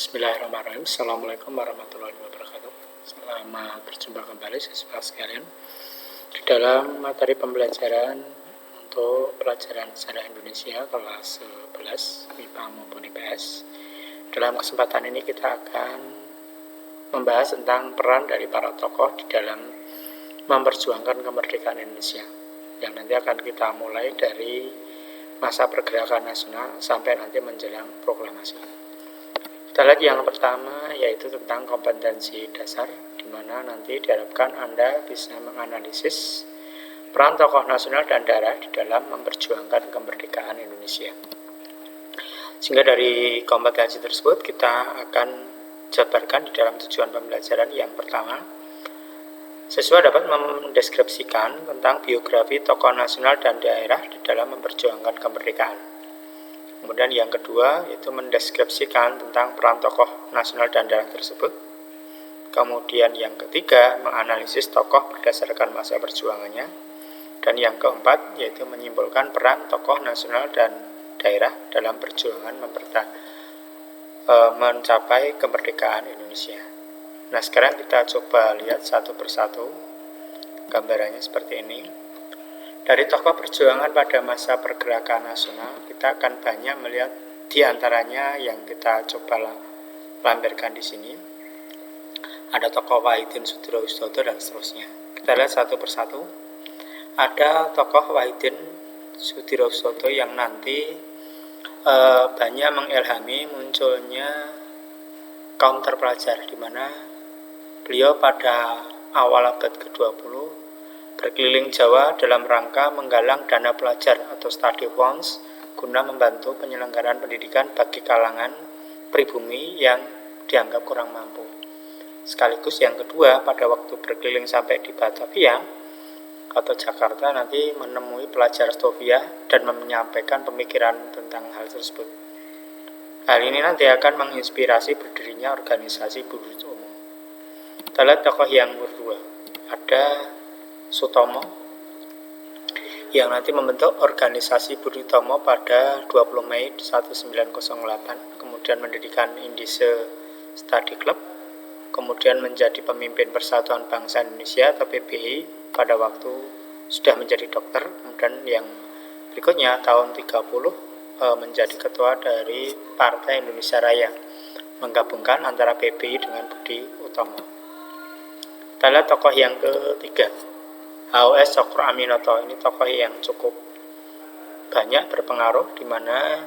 Bismillahirrahmanirrahim. Assalamualaikum warahmatullahi wabarakatuh. Selamat berjumpa kembali siswa sekalian di dalam materi pembelajaran untuk pelajaran sejarah Indonesia kelas 11 MIPA maupun IPS. Dalam kesempatan ini kita akan membahas tentang peran dari para tokoh di dalam memperjuangkan kemerdekaan Indonesia, yang nanti akan kita mulai dari masa pergerakan nasional sampai nanti menjelang proklamasi. Kita lihat yang pertama, yaitu tentang kompetensi dasar, di mana nanti diharapkan Anda bisa menganalisis peran tokoh nasional dan daerah di dalam memperjuangkan kemerdekaan Indonesia. Sehingga dari kompetensi tersebut kita akan jabarkan di dalam tujuan pembelajaran. Yang pertama, siswa dapat mendeskripsikan tentang biografi tokoh nasional dan daerah di dalam memperjuangkan kemerdekaan. Kemudian yang kedua, yaitu mendeskripsikan tentang peran tokoh nasional dan daerah tersebut. Kemudian yang ketiga, menganalisis tokoh berdasarkan masa perjuangannya. Dan yang keempat, yaitu menyimpulkan peran tokoh nasional dan daerah dalam perjuangan mencapai kemerdekaan Indonesia. Nah, sekarang kita coba lihat satu persatu gambarannya seperti ini. Dari tokoh perjuangan pada masa pergerakan nasional, kita akan banyak melihat di antaranya yang kita coba lampirkan di sini. Ada tokoh Wahidin Soedirohusodo dan seterusnya. Kita lihat satu persatu. Ada tokoh Wahidin Soedirohusodo yang nanti banyak mengilhami munculnya kaum terpelajar, di mana beliau pada awal abad ke-20 berkeliling Jawa dalam rangka menggalang dana pelajar atau study funds guna membantu penyelenggaraan pendidikan bagi kalangan pribumi yang dianggap kurang mampu. Sekaligus yang kedua, pada waktu berkeliling sampai di Batavia atau Jakarta, nanti menemui pelajar Stovia dan menyampaikan pemikiran tentang hal tersebut. Hal ini nanti akan menginspirasi berdirinya organisasi Budi Utomo. Kita lihat tokoh yang kedua. Ada Sutomo yang nanti membentuk organisasi Budi Utomo pada 20 Mei 1908, kemudian mendirikan Indise Study Club, kemudian menjadi pemimpin Persatuan Bangsa Indonesia atau PBI pada waktu sudah menjadi dokter. Kemudian yang berikutnya tahun 30 menjadi ketua dari Partai Indonesia Raya, menggabungkan antara PBI dengan Budi Utomo. Kita lihat tokoh yang ketiga, H.O.S. Cokro Aminoto. Ini tokoh yang cukup banyak berpengaruh, di mana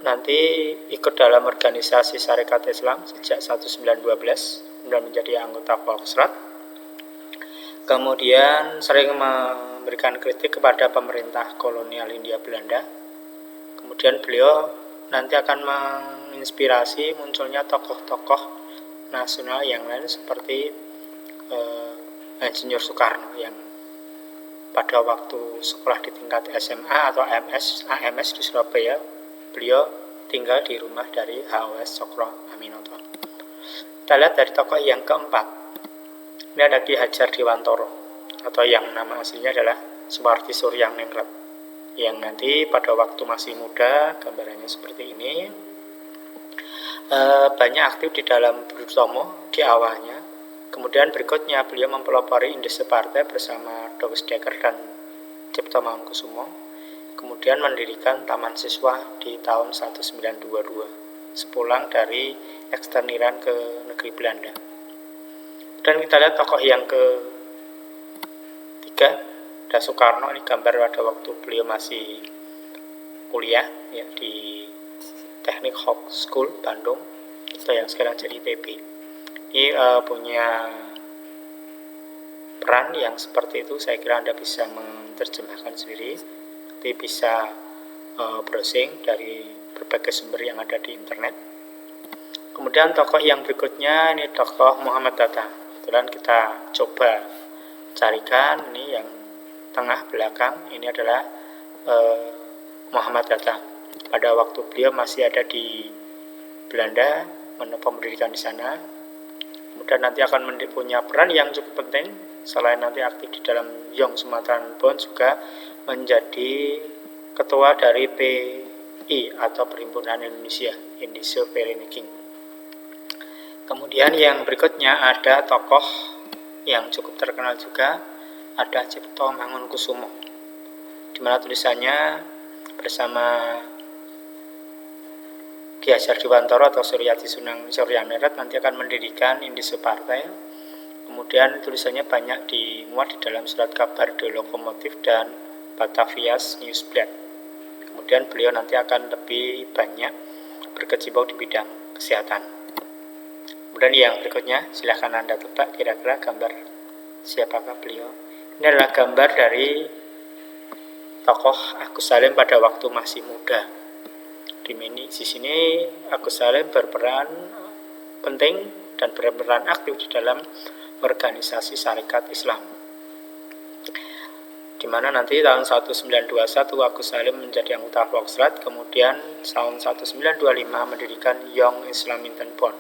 nanti ikut dalam organisasi Sarekat Islam sejak 1912, kemudian menjadi anggota Volksrat. Kemudian sering memberikan kritik kepada pemerintah kolonial Hindia Belanda. Kemudian beliau nanti akan menginspirasi munculnya tokoh-tokoh nasional yang lain seperti Insinyur Soekarno, yang pada waktu sekolah di tingkat SMA atau AMS di Surabaya, beliau tinggal di rumah dari H.O.S. Cokro Aminoto. Kita lihat dari tokoh yang keempat. Ini ada Ki Hajar Dewantoro, atau yang nama aslinya adalah Suwardi Suryaningrat, yang nanti pada waktu masih muda, gambarannya seperti ini, banyak aktif di dalam Budi Utomo di awalnya. Kemudian berikutnya beliau mempelopori Indise Partai bersama Dowes Dekker dan Cipto Mangunkusumo. Kemudian mendirikan Taman Siswa di tahun 1922 sepulang dari eksterniran ke negeri Belanda. Dan kita lihat tokoh yang ketiga, ada Soekarno. Ini gambar pada waktu beliau masih kuliah ya, di Teknik Hawk School Bandung, atau yang sekarang jadi ITB. Ini punya peran yang seperti itu. Saya kira Anda bisa menerjemahkan sendiri, nanti bisa browsing dari berbagai sumber yang ada di internet. Kemudian tokoh yang berikutnya, ini tokoh Muhammad Hatta. Kebetulan kita coba carikan, ini yang tengah belakang, ini adalah Muhammad Hatta. Pada waktu beliau masih ada di Belanda, pendidikan di sana. Kemudian nanti akan punya peran yang cukup penting, selain nanti aktif di dalam Young Sumatran Bond, juga menjadi ketua dari PII atau Perhimpunan Indonesia, Indische Vereniging. Kemudian yang berikutnya ada tokoh yang cukup terkenal juga, ada Cipto Mangunkusumo, di mana tulisannya bersama Ki Hajar Dewantara atau Suryati Suryamiret nanti akan mendirikan Indische Partai. Kemudian tulisannya banyak dimuat di dalam surat kabar The Lokomotif dan Batavia's Nieuwsblad. Kemudian beliau nanti akan lebih banyak berkecimpung di bidang kesehatan. Kemudian yang berikutnya, silahkan Anda tebak kira-kira gambar siapakah beliau. Ini adalah gambar dari tokoh Agus Salim pada waktu masih muda. Di sini Agus Salim berperan penting dan berperan aktif di dalam organisasi Sarekat Islam. Di mana nanti tahun 1921 Agus Salim menjadi anggota Volksrat, kemudian tahun 1925 mendirikan Young Islam Bond.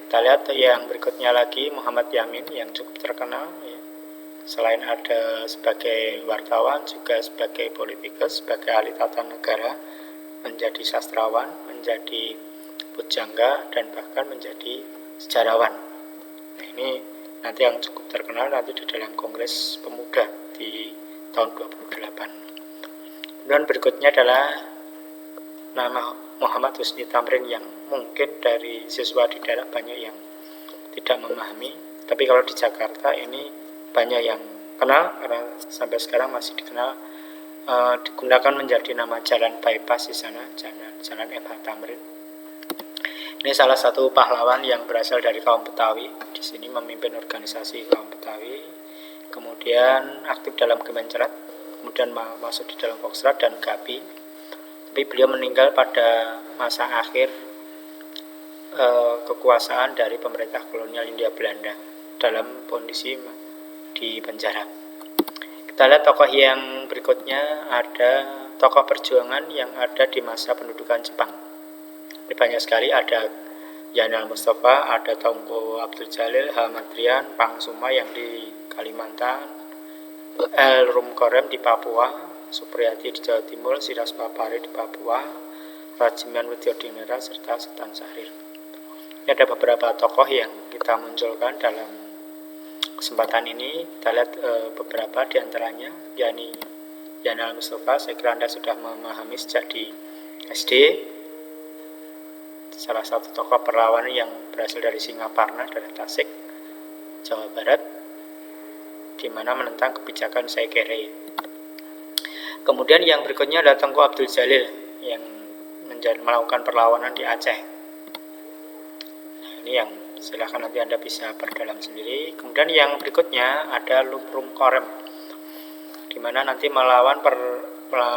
Kita lihat yang berikutnya lagi, Muhammad Yamin yang cukup terkenal. Selain ada sebagai wartawan, juga sebagai politikus, sebagai ahli tata negara, menjadi sastrawan, menjadi pujangga, dan bahkan menjadi sejarawan. Nah, ini nanti yang cukup terkenal nanti di dalam Kongres Pemuda di tahun 28. Kemudian berikutnya adalah nama Muhammad Husni Tamrin yang mungkin dari siswa di daerah banyak yang tidak memahami, tapi kalau di Jakarta ini banyak yang kenal karena sampai sekarang masih dikenal, digunakan menjadi nama jalan bypass di sana, jalan MH Tamrin. Ini salah satu pahlawan yang berasal dari kaum Betawi. Di sini memimpin organisasi kaum Betawi, kemudian aktif dalam Kemencret, kemudian masuk di dalam Volksrat dan GAPI. Tapi beliau meninggal pada masa akhir kekuasaan dari pemerintah kolonial Hindia Belanda dalam kondisi di penjara. Kita lihat tokoh yang berikutnya, ada tokoh perjuangan yang ada di masa pendudukan Jepang. Ini banyak sekali, ada Yanal Mustafa, ada Tunku Abdul Jalil, Hamatrian, Pang Suma yang di Kalimantan, El Rum Korem di Papua, Supriyati di Jawa Timur, Siras Papari di Papua, Rajiman Widyodiningrat, serta Sultan Syahrir. Ini ada beberapa tokoh yang kita munculkan dalam kesempatan ini. Kita lihat beberapa di antaranya, yakni Yanal Mustafa. Saya kira Anda sudah memahami sejak di SD. Salah satu tokoh perlawanan yang berasal dari Singaparna, dari Tasik, Jawa Barat, di mana menentang kebijakan Saekere. Kemudian yang berikutnya adalah Tunku Abdul Jalil yang melakukan perlawanan di Aceh. Nah, ini yang silahkan nanti Anda bisa perdalam sendiri. Kemudian yang berikutnya ada Rum Korem, di mana nanti melawan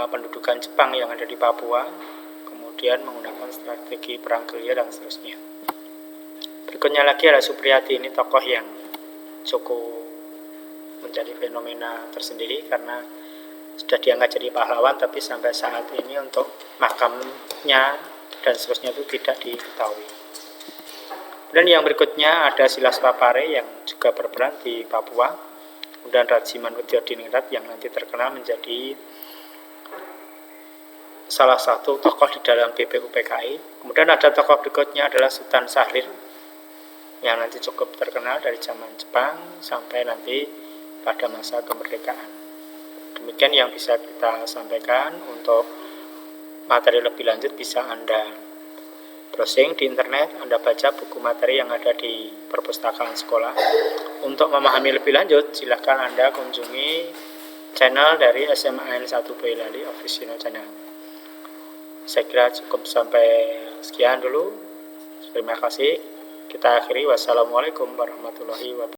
pendudukan Jepang yang ada di Papua, kemudian menggunakan strategi perang gerilya dan seterusnya. Berikutnya lagi ada Supriyati. Ini tokoh yang cukup menjadi fenomena tersendiri karena sudah diangkat jadi pahlawan, tapi sampai saat ini untuk makamnya dan seterusnya itu tidak diketahui. Dan yang berikutnya ada Silas Papare yang juga berperan di Papua, kemudian Rajiman Widyodiningrat yang nanti terkenal menjadi salah satu tokoh di dalam BPUPKI. Kemudian ada tokoh berikutnya adalah Sultan Syahrir yang nanti cukup terkenal dari zaman Jepang sampai nanti pada masa kemerdekaan. Demikian yang bisa kita sampaikan. Untuk materi lebih lanjut bisa Anda browsing di internet, Anda baca buku materi yang ada di perpustakaan sekolah. Untuk memahami lebih lanjut, silakan Anda kunjungi channel dari SMAN 1 Boyolali Official Channel. Saya kira cukup sampai sekian dulu. Terima kasih. Kita akhiri. Wassalamualaikum warahmatullahi wabarakatuh.